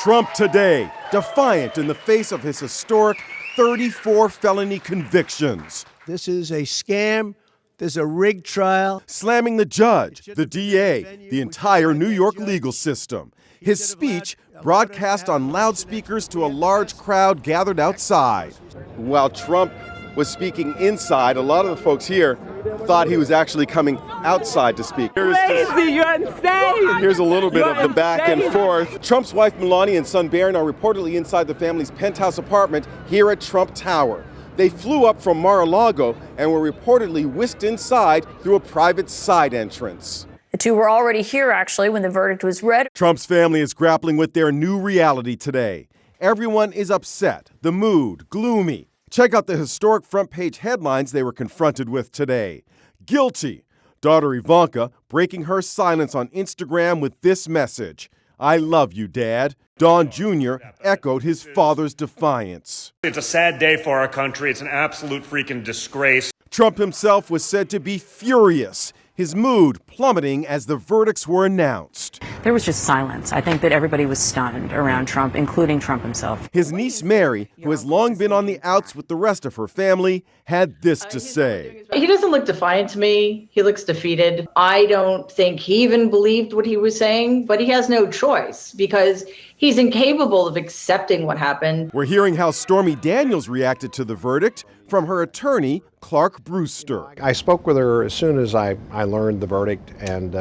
Trump today, defiant in the face of his historic 34 felony convictions. This is a scam. There's a rigged trial. Slamming the judge, the DA, the entire New York legal system. His speech broadcast on loudspeakers to a large crowd gathered outside. While Trump was speaking inside, a lot of the folks here thought he was actually coming outside to speak. Crazy, you're insane! Here's a little bit of the back and forth. Trump's wife Melania and son Barron are reportedly inside the family's penthouse apartment here at Trump Tower. They flew up from Mar-a-Lago and were reportedly whisked inside through a private side entrance. The two were already here, actually, when the verdict was read. Trump's family is grappling with their new reality today. Everyone is upset, the mood gloomy. Check out the historic front page headlines they were confronted with today. Guilty. Daughter Ivanka breaking her silence on Instagram with this message: "I love you, Dad." Don Jr. echoed his father's defiance. It's a sad day for our country. It's an absolute freaking disgrace. Trump himself was said to be furious, his mood plummeting as the verdicts were announced. There was just silence. I think that everybody was stunned around Trump, including Trump himself. His niece Mary, who has long been on the outs with the rest of her family, had this to say. He doesn't look defiant to me. He looks defeated. I don't think he even believed what he was saying, but he has no choice because he's incapable of accepting what happened. We're hearing how Stormy Daniels reacted to the verdict from her attorney, Clark Brewster. I spoke with her as soon as I learned the verdict, and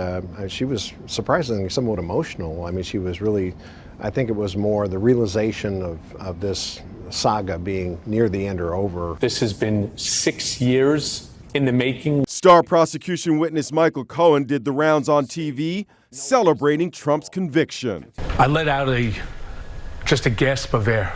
she was surprisingly somewhat emotional. I mean, she was really, I think it was more the realization of this saga being near the end or over. This has been 6 years in the making. Star prosecution witness Michael Cohen did the rounds on TV, celebrating Trump's conviction. I let out just a gasp of air.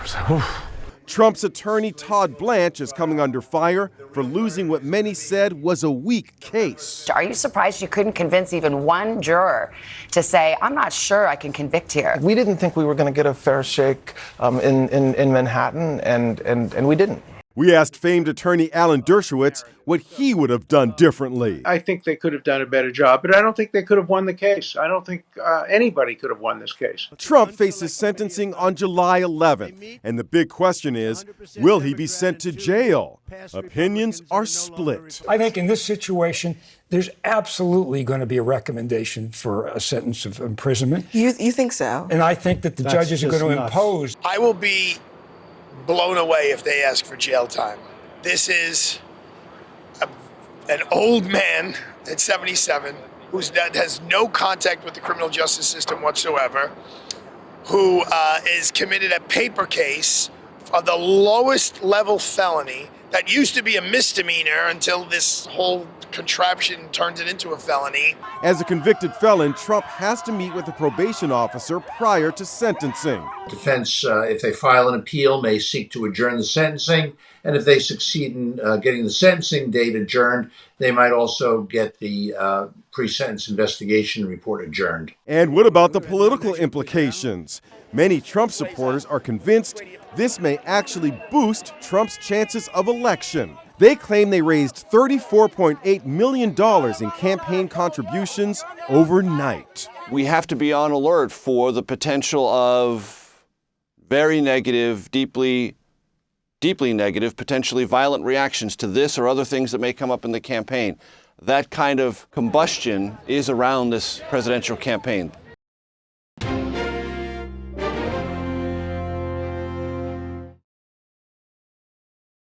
Trump's attorney Todd Blanche is coming under fire for losing what many said was a weak case. Are you surprised you couldn't convince even one juror to say, I'm not sure I can convict here? We didn't think we were going to get a fair shake in Manhattan, and we didn't. We asked famed attorney Alan Dershowitz what he would have done differently. I think they could have done a better job, but I don't think they could have won the case. I don't think anybody could have won this case. Trump faces sentencing on July 11th, and the big question is, will he be sent to jail? Opinions are split. I think in this situation, there's absolutely going to be a recommendation for a sentence of imprisonment. You think so? And I think that the judges are going to impose. I will be blown away if they ask for jail time. This is an old man at 77 who has no contact with the criminal justice system whatsoever, who is committed a paper case of the lowest level felony that used to be a misdemeanor until this whole contraption turned it into a felony. As a convicted felon, Trump has to meet with a probation officer prior to sentencing. Defense, if they file an appeal, may seek to adjourn the sentencing, and if they succeed in getting the sentencing date adjourned, they might also get the pre-sentence investigation report adjourned. And what about the political implications? Many Trump supporters are convinced this may actually boost Trump's chances of election. They claim they raised $34.8 million in campaign contributions overnight. We have to be on alert for the potential of very negative, deeply negative, potentially violent reactions to this or other things that may come up in the campaign. That kind of combustion is around this presidential campaign.